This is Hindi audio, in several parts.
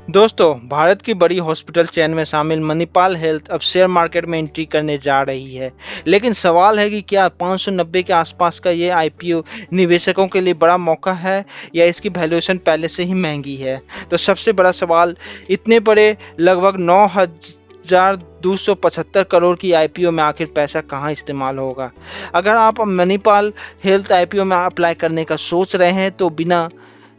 दोस्तों, भारत की बड़ी हॉस्पिटल चेन में शामिल मणिपाल हेल्थ अब शेयर मार्केट में एंट्री करने जा रही है। लेकिन सवाल है कि क्या 590 के आसपास का ये आईपीओ निवेशकों के लिए बड़ा मौका है या इसकी वैल्यूएशन पहले से ही महंगी है। तो सबसे बड़ा सवाल, इतने बड़े लगभग 9,275 करोड़ की आईपीओ में आखिर पैसा कहाँ इस्तेमाल होगा। अगर आप मणिपाल हेल्थ आईपीओ में अप्लाई करने का सोच रहे हैं तो बिना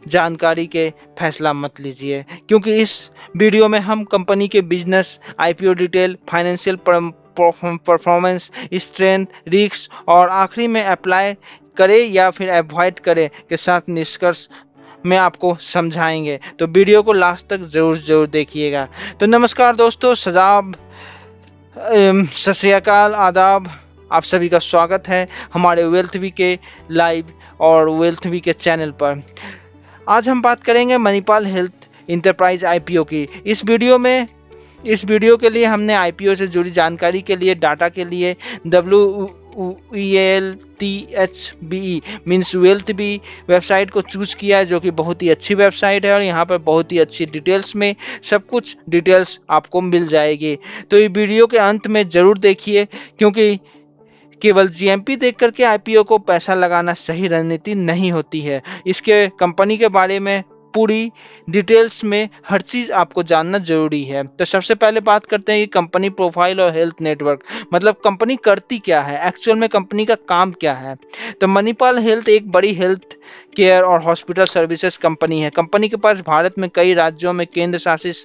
जानकारी के फैसला मत लीजिए, क्योंकि इस वीडियो में हम कंपनी के business, IPO detail, financial performance, strength, risk और आखिरी में अप्लाई करें या फिर अवॉइड करें के साथ निष्कर्ष में आपको समझाएंगे। तो वीडियो को लास्ट तक जरूर देखिएगा। तो नमस्कार दोस्तों, सत श्री अकाल, आदाब। आप सभी का स्वागत है हमारे वेल्थ वी के लाइव और वेल्थ वी के चैनल पर। आज हम बात करेंगे मणिपाल हेल्थ इंटरप्राइज आईपीओ की। इस वीडियो के लिए हमने आईपीओ से जुड़ी जानकारी के लिए, डाटा के लिए WELTHBE means wealth be website को चूज किया है, जो कि बहुत ही अच्छी वेबसाइट है और यहाँ पर बहुत ही अच्छी डिटेल्स में सब कुछ डिटेल्स आपको मिल जाएगी। तो ये वीडियो के अंत में ज़रूर देखिए, क्योंकि केवल जीएमपी देख करके आईपीओ को पैसा लगाना सही रणनीति नहीं होती है। इसके कंपनी के बारे में पूरी डिटेल्स में हर चीज़ आपको जानना जरूरी है। तो सबसे पहले बात करते हैं कि कंपनी प्रोफाइल और हेल्थ नेटवर्क, मतलब कंपनी करती क्या है, एक्चुअल में कंपनी का काम क्या है। तो मणिपाल हेल्थ एक बड़ी हेल्थ केयर और हॉस्पिटल सर्विसेज कंपनी है। कंपनी के पास भारत में कई राज्यों में, केंद्र शासित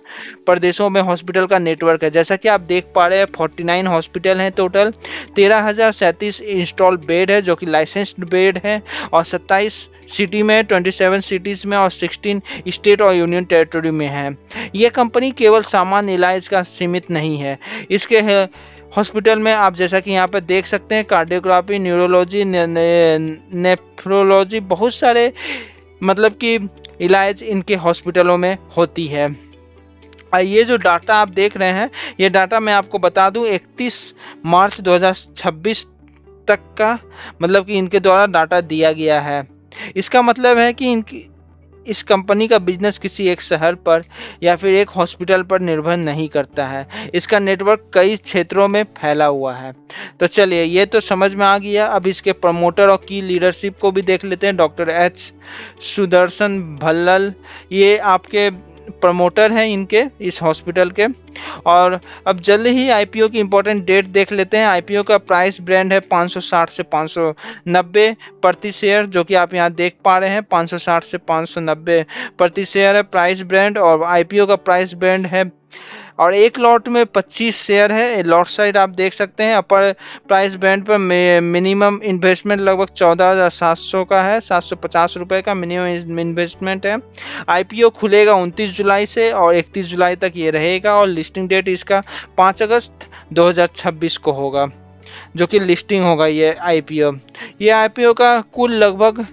प्रदेशों में हॉस्पिटल का नेटवर्क है। जैसा कि आप देख पा रहे हैं, 49 हॉस्पिटल हैं टोटल, 13,037 इंस्टॉल बेड है जो कि लाइसेंस्ड बेड है, और 27 सिटी में, 27 सिटीज़ में और 16 स्टेट और यूनियन टेरिटरी में है। यह कंपनी केवल सामान्य इलाज का सीमित नहीं है। इसके हॉस्पिटल में आप जैसा कि यहाँ पे देख सकते हैं, कार्डियोग्राफी, न्यूरोलॉजी, नेफ्रोलॉजी, बहुत सारे मतलब कि इलाज इनके हॉस्पिटलों में होती है। ये जो डाटा आप देख रहे हैं, ये डाटा मैं आपको बता दूं 31 मार्च 2026 तक का, मतलब कि इनके द्वारा डाटा दिया गया है। इसका मतलब है कि इस कंपनी का बिजनेस किसी एक शहर पर या फिर एक हॉस्पिटल पर निर्भर नहीं करता है। इसका नेटवर्क कई क्षेत्रों में फैला हुआ है। तो चलिए, ये तो समझ में आ गया। अब इसके प्रमोटर और की लीडरशिप को भी देख लेते हैं। डॉक्टर एच सुदर्शन भल्लल, ये आपके प्रमोटर हैं इनके इस हॉस्पिटल के। और अब जल्द ही आईपीओ की इंपॉर्टेंट डेट देख लेते हैं। आईपीओ का प्राइस ब्रांड है 560 से 590 प्रति शेयर, जो कि आप यहाँ देख पा रहे हैं, 560 से 590 प्रति शेयर है प्राइस ब्रांड। और आईपीओ का प्राइस ब्रांड है, और एक लॉट में 25 शेयर है। लॉट साइड आप देख सकते हैं। अपर प्राइस बैंड पर मिनिमम इन्वेस्टमेंट लगभग 14,700 का है, 750 रुपये का मिनिमम इन्वेस्टमेंट है। आईपीओ खुलेगा 29 जुलाई से और 31 जुलाई तक ये रहेगा, और लिस्टिंग डेट इसका 5 अगस्त 2026 को होगा, जो कि लिस्टिंग होगा ये आईपीओ का कुल लगभग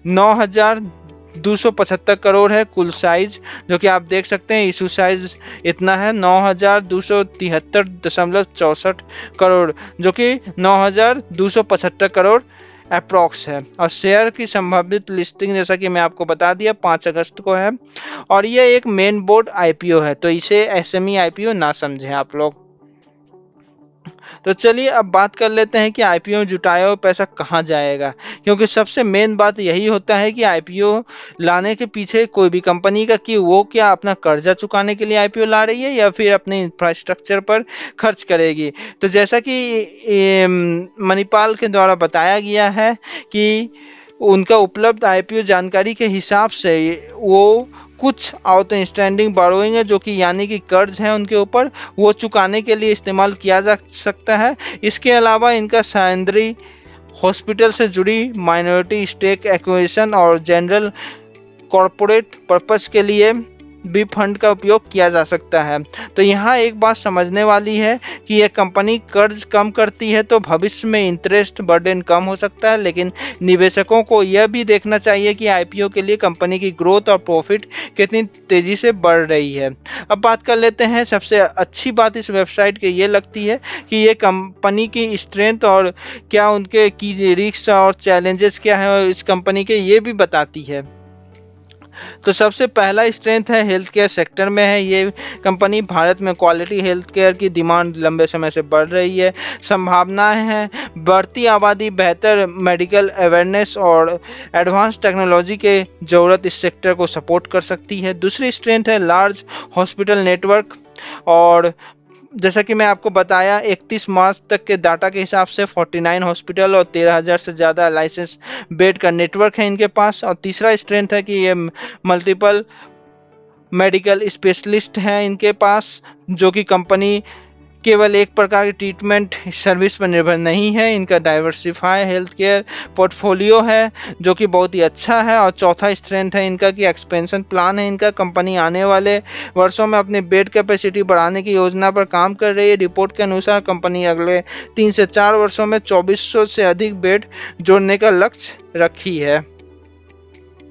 9,275 करोड़ है कुल साइज, जो कि आप देख सकते हैं। इशू साइज इतना है 9,273.64 करोड़, जो कि 9,275 करोड़ अप्रॉक्स है। और शेयर की संभावित लिस्टिंग, जैसा कि मैं आपको बता दिया, 5 अगस्त को है। और ये एक मेन बोर्ड आईपीओ है, तो इसे एसएमई आईपीओ ना समझें आप लोग। तो चलिए अब बात कर लेते हैं कि आईपीओ में जुटाया हुआ पैसा कहाँ जाएगा, क्योंकि सबसे मेन बात यही होता है कि आईपीओ लाने के पीछे कोई भी कंपनी का, कि वो क्या अपना कर्जा चुकाने के लिए आईपीओ ला रही है या फिर अपने इंफ्रास्ट्रक्चर पर खर्च करेगी। तो जैसा कि मणिपाल के द्वारा बताया गया है कि उनका उपलब्ध आईपीओ जानकारी के हिसाब से वो कुछ आउटस्टैंडिंग बोरोइंग है, जो कि यानी कि कर्ज है उनके ऊपर, वो चुकाने के लिए इस्तेमाल किया जा सकता है। इसके अलावा इनका सैलरी, हॉस्पिटल से जुड़ी माइनॉरिटी स्टेक एक्विजिशन और जनरल कॉरपोरेट पर्पस के लिए भी फंड का उपयोग किया जा सकता है। तो यहाँ एक बात समझने वाली है कि यह कंपनी कर्ज कम करती है तो भविष्य में इंटरेस्ट बर्डन कम हो सकता है, लेकिन निवेशकों को यह भी देखना चाहिए कि आईपीओ के लिए कंपनी की ग्रोथ और प्रॉफिट कितनी तेज़ी से बढ़ रही है। अब बात कर लेते हैं, सबसे अच्छी बात इस वेबसाइट की ये लगती है कि ये कंपनी की स्ट्रेंथ और क्या उनके की रिस्क और चैलेंजेस क्या है इस कंपनी के, ये भी बताती है। तो सबसे पहला स्ट्रेंथ है हेल्थ केयर सेक्टर में है ये कंपनी। भारत में क्वालिटी हेल्थ केयर की डिमांड लंबे समय से बढ़ रही है। संभावनाएं हैं बढ़ती आबादी, बेहतर मेडिकल अवेयरनेस और एडवांस टेक्नोलॉजी के ज़रूरत इस सेक्टर को सपोर्ट कर सकती है। दूसरी स्ट्रेंथ है लार्ज हॉस्पिटल नेटवर्क। और जैसा कि मैं आपको बताया 31 मार्च तक के डाटा के हिसाब से 49 हॉस्पिटल और 13,000 से ज़्यादा लाइसेंस बेड का नेटवर्क है इनके पास। और तीसरा स्ट्रेंथ है कि ये मल्टीपल मेडिकल स्पेशलिस्ट हैं इनके पास, जो कि कंपनी केवल एक प्रकार की ट्रीटमेंट सर्विस पर निर्भर नहीं है। इनका डाइवर्सिफाई हेल्थ केयर पोर्टफोलियो है जो कि बहुत ही अच्छा है। और चौथा स्ट्रेंथ है इनका कि एक्सपेंशन प्लान है इनका। कंपनी आने वाले वर्षों में अपनी बेड कैपेसिटी बढ़ाने की योजना पर काम कर रही है। रिपोर्ट के अनुसार कंपनी अगले 3 से 4 वर्षों में 2400 से अधिक बेड जोड़ने का लक्ष्य रखी है,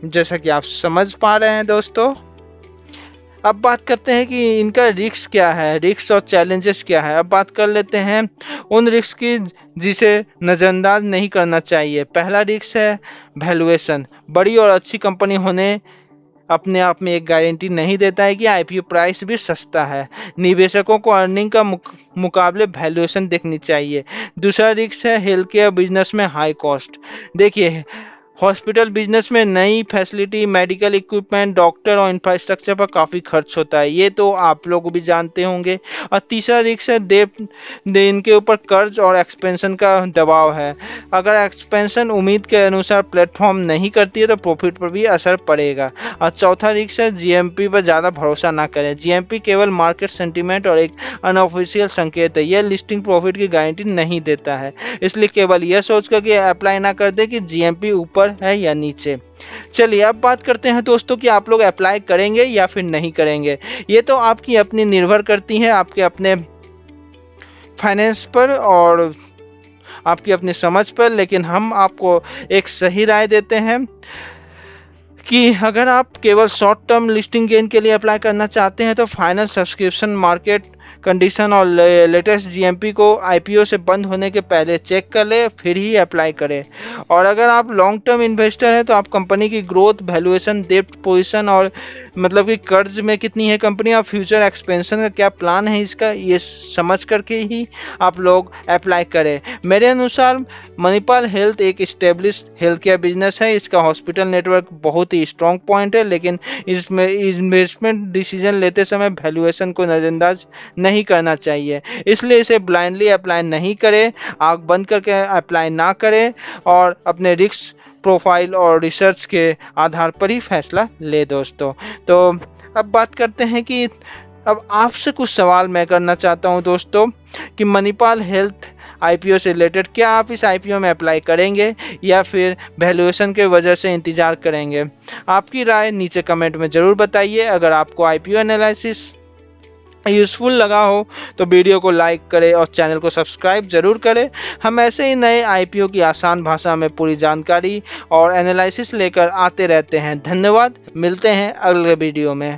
जैसा कि आप समझ पा रहे हैं दोस्तों। अब बात करते हैं कि इनका रिस्क क्या है, रिस्क और चैलेंजेस क्या है। अब बात कर लेते हैं उन रिस्क की जिसे नज़रअंदाज नहीं करना चाहिए। पहला रिस्क है वैल्यूएशन। बड़ी और अच्छी कंपनी होने अपने आप में एक गारंटी नहीं देता है कि आईपीओ प्राइस भी सस्ता है। निवेशकों को अर्निंग का मुकाबले वैल्यूएशन देखनी चाहिए। दूसरा रिस्क है हेल्थ केयर बिजनेस में हाई कॉस्ट। देखिए, हॉस्पिटल बिजनेस में नई फैसिलिटी, मेडिकल इक्विपमेंट, डॉक्टर और इंफ्रास्ट्रक्चर पर काफ़ी खर्च होता है, ये तो आप लोग भी जानते होंगे। और तीसरा रिस्क है इनके ऊपर कर्ज और एक्सपेंशन का दबाव है। अगर एक्सपेंशन उम्मीद के अनुसार प्लेटफॉर्म नहीं करती है तो प्रॉफिट पर भी असर पड़ेगा। और चौथा रिस्क है जीएमपी पर ज़्यादा भरोसा ना करें। जीएमपी केवल मार्केट सेंटीमेंट और एक अनऑफिशियल संकेत है, यह लिस्टिंग प्रॉफिट की गारंटी नहीं देता है। इसलिए केवल यह सोचकर कि अप्लाई ना कर दे कि जीएमपी ऊपर है या नीचे। चलिए अब बात करते हैं दोस्तों कि आप लोग अप्लाई करेंगे या फिर नहीं करेंगे। ये तो आपकी अपनी निर्भर करती है, आपके अपने फाइनेंस पर और आपकी अपनी समझ पर। लेकिन हम आपको एक सही राय देते हैं कि अगर आप केवल शॉर्ट टर्म लिस्टिंग गेन के लिए अप्लाई करना चाहते हैं तो फाइनल सब्सक्रिप्शन, मार्केट कंडीशन और लेटेस्ट जीएमपी को आईपीओ से बंद होने के पहले चेक कर ले, फिर ही अप्लाई करें। और अगर आप लॉन्ग टर्म इन्वेस्टर हैं तो आप कंपनी की ग्रोथ, वैल्यूएशन, डेब्ट पोजीशन और मतलब कि कर्ज में कितनी है कंपनी और फ्यूचर एक्सपेंशन का क्या प्लान है इसका, ये समझ करके ही आप लोग अप्लाई करें। मेरे अनुसार मणिपाल हेल्थ एक इस्टेब्लिश हेल्थ केयर बिजनेस है। इसका हॉस्पिटल नेटवर्क बहुत ही स्ट्रॉन्ग पॉइंट है, लेकिन इसमें इन्वेस्टमेंट डिसीजन लेते समय वैल्यूएशन को नज़रअंदाज नहीं करना चाहिए। इसलिए इसे ब्लाइंडली अप्लाई नहीं करें, आँख बंद करके अप्लाई ना करें और अपने रिस्क प्रोफाइल और रिसर्च के आधार पर ही फैसला ले दोस्तों। तो अब बात करते हैं कि अब आपसे कुछ सवाल मैं करना चाहता हूं दोस्तों कि मणिपाल हेल्थ आईपीओ से रिलेटेड, क्या आप इस आईपीओ में अप्लाई करेंगे या फिर वैल्यूएशन के वजह से इंतज़ार करेंगे? आपकी राय नीचे कमेंट में ज़रूर बताइए। अगर आपको आईपीओ एनालिसिस यूज़फुल लगा हो तो वीडियो को लाइक करें और चैनल को सब्सक्राइब जरूर करें। हम ऐसे ही नए आईपीओ की आसान भाषा में पूरी जानकारी और एनालिसिस लेकर आते रहते हैं। धन्यवाद, मिलते हैं अगले वीडियो में।